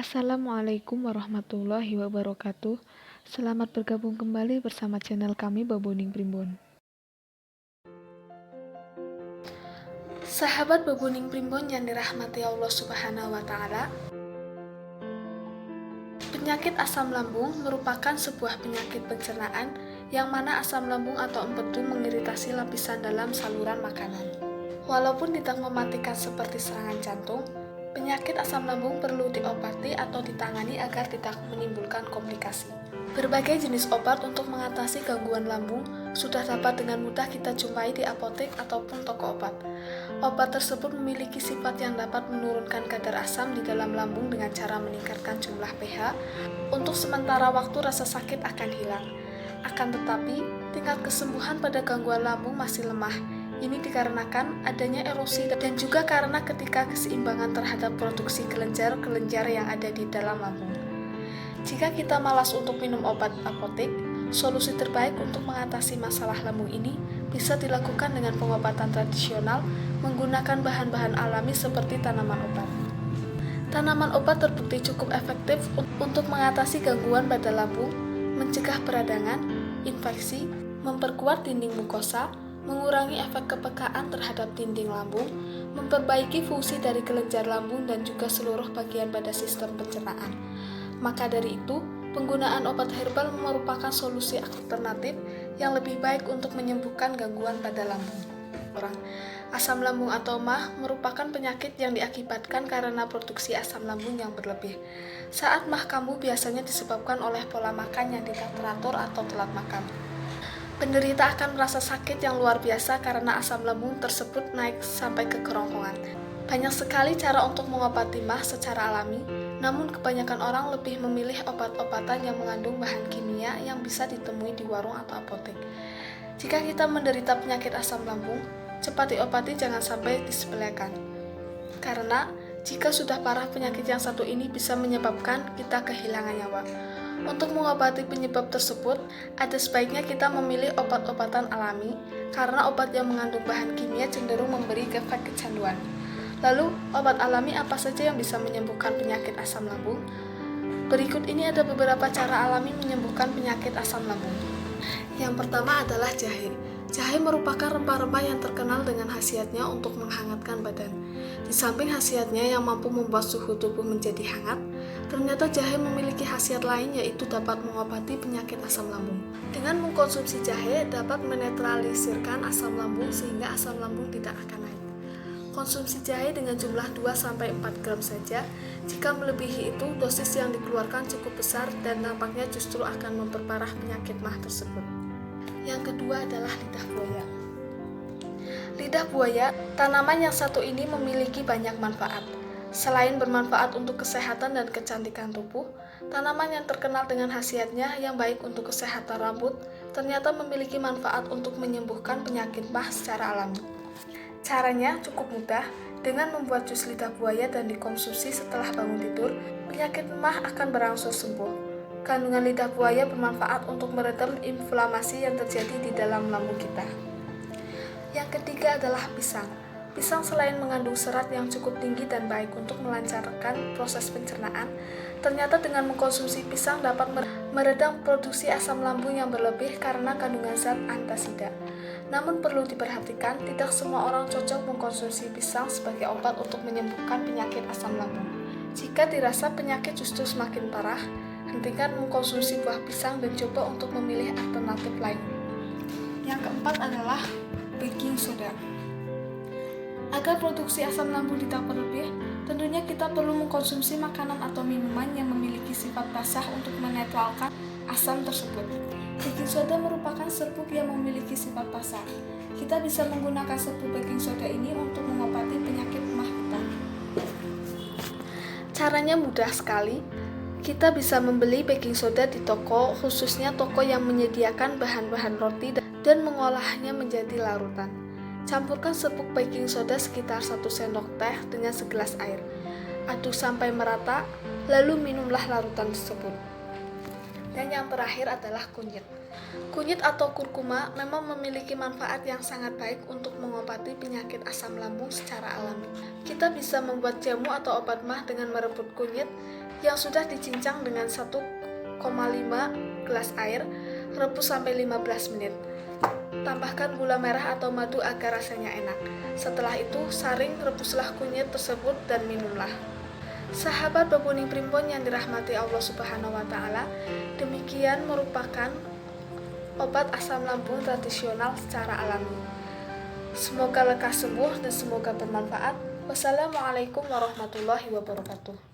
Assalamualaikum warahmatullahi wabarakatuh. Selamat bergabung kembali bersama channel kami Baboning Primbon. Sahabat Baboning Primbon yang dirahmati Allah Subhanahu wa taala. Penyakit asam lambung merupakan sebuah penyakit pencernaan yang mana asam lambung atau empedu mengiritasi lapisan dalam saluran makanan. Walaupun tidak mematikan seperti serangan jantung, penyakit asam lambung perlu diobati atau ditangani agar tidak menimbulkan komplikasi. Berbagai jenis obat untuk mengatasi gangguan lambung sudah dapat dengan mudah kita jumpai di apotek ataupun toko obat. Obat tersebut memiliki sifat yang dapat menurunkan kadar asam di dalam lambung dengan cara meningkatkan jumlah pH. Untuk sementara waktu rasa sakit akan hilang. Akan tetapi, tingkat kesembuhan pada gangguan lambung masih lemah. Ini dikarenakan adanya erosi dan juga karena ketika keseimbangan terhadap produksi kelenjar-kelenjar yang ada di dalam lambung. Jika kita malas untuk minum obat apotek, solusi terbaik untuk mengatasi masalah lambung ini bisa dilakukan dengan pengobatan tradisional menggunakan bahan-bahan alami seperti tanaman obat. Tanaman obat terbukti cukup efektif untuk mengatasi gangguan pada lambung, mencegah peradangan, infeksi, memperkuat dinding mukosa, mengurangi efek kepekaan terhadap dinding lambung, memperbaiki fungsi dari kelenjar lambung dan juga seluruh bagian pada sistem pencernaan. Maka dari itu, penggunaan obat herbal merupakan solusi alternatif yang lebih baik untuk menyembuhkan gangguan pada lambung. Asam lambung atau MAH merupakan penyakit yang diakibatkan karena produksi asam lambung yang berlebih. Saat MAH kambuh biasanya disebabkan oleh pola makan yang tidak teratur atau telat makan. Penderita akan merasa sakit yang luar biasa karena asam lambung tersebut naik sampai ke kerongkongan. Banyak sekali cara untuk mengobati MAH secara alami, namun kebanyakan orang lebih memilih obat-obatan yang mengandung bahan kimia yang bisa ditemui di warung atau apotek. Jika kita menderita penyakit asam lambung, cepat diobati, jangan sampai disepelekan. Karena jika sudah parah, penyakit yang satu ini bisa menyebabkan kita kehilangan nyawa. Untuk mengobati penyebab tersebut, ada sebaiknya kita memilih obat-obatan alami, karena obat yang mengandung bahan kimia cenderung memberi efek kecanduan. Lalu, obat alami apa saja yang bisa menyembuhkan penyakit asam lambung? Berikut ini ada beberapa cara alami menyembuhkan penyakit asam lambung. Yang pertama adalah jahe. Jahe merupakan rempah-rempah yang terkenal dengan khasiatnya untuk menghangatkan badan. Di samping khasiatnya yang mampu membuat suhu tubuh menjadi hangat, ternyata jahe memiliki khasiat lain, yaitu dapat mengobati penyakit asam lambung. Dengan mengkonsumsi jahe dapat menetralisirkan asam lambung sehingga asam lambung tidak akan naik. Konsumsi jahe dengan jumlah 2-4 gram saja. Jika melebihi itu, dosis yang dikeluarkan cukup besar dan nampaknya justru akan memperparah penyakit MAH tersebut. Yang kedua adalah lidah buaya. Lidah buaya, tanaman yang satu ini memiliki banyak manfaat. Selain bermanfaat untuk kesehatan dan kecantikan tubuh, tanaman yang terkenal dengan khasiatnya yang baik untuk kesehatan rambut ternyata memiliki manfaat untuk menyembuhkan penyakit MAH secara alami. Caranya cukup mudah, dengan membuat jus lidah buaya dan dikonsumsi setelah bangun tidur, penyakit MAH akan berangsur sembuh. Kandungan lidah buaya bermanfaat untuk meredam inflamasi yang terjadi di dalam lambung kita. Yang ketiga adalah pisang. Pisang selain mengandung serat yang cukup tinggi dan baik untuk melancarkan proses pencernaan, ternyata dengan mengkonsumsi pisang dapat meredam produksi asam lambung yang berlebih karena kandungan zat antasida. Namun perlu diperhatikan, tidak semua orang cocok mengkonsumsi pisang sebagai obat untuk menyembuhkan penyakit asam lambung. Jika dirasa penyakit justru semakin parah, hentikan mengkonsumsi buah pisang dan coba untuk memilih alternatif lain. Yang keempat adalah baking soda. Agar produksi asam lambung tidak berlebih, tentunya kita perlu mengkonsumsi makanan atau minuman yang memiliki sifat basah untuk menetralkan asam tersebut. Baking soda merupakan serbuk yang memiliki sifat basah. Kita bisa menggunakan serbuk baking soda ini untuk mengobati penyakit MAH kita. Caranya mudah sekali. Kita bisa membeli baking soda di toko, khususnya toko yang menyediakan bahan-bahan roti dan mengolahnya menjadi larutan. Campurkan serbuk baking soda sekitar 1 sendok teh dengan segelas air. Aduk sampai merata, lalu minumlah larutan tersebut. Dan yang terakhir adalah kunyit. Kunyit atau kurkuma memang memiliki manfaat yang sangat baik untuk mengobati penyakit asam lambung secara alami. Kita bisa membuat jamu atau obat mah dengan merebut kunyit yang sudah dicincang dengan 1,5 gelas air, rebus sampai 15 menit. Tambahkan gula merah atau madu agar rasanya enak. Setelah itu, saring rebuslah kunyit tersebut dan minumlah. Sahabat Babuni Primbon yang dirahmati Allah Subhanahu wa Ta'ala, demikian merupakan obat asam lambung tradisional secara alami. Semoga lekas sembuh dan semoga bermanfaat. Wassalamualaikum warahmatullahi wabarakatuh.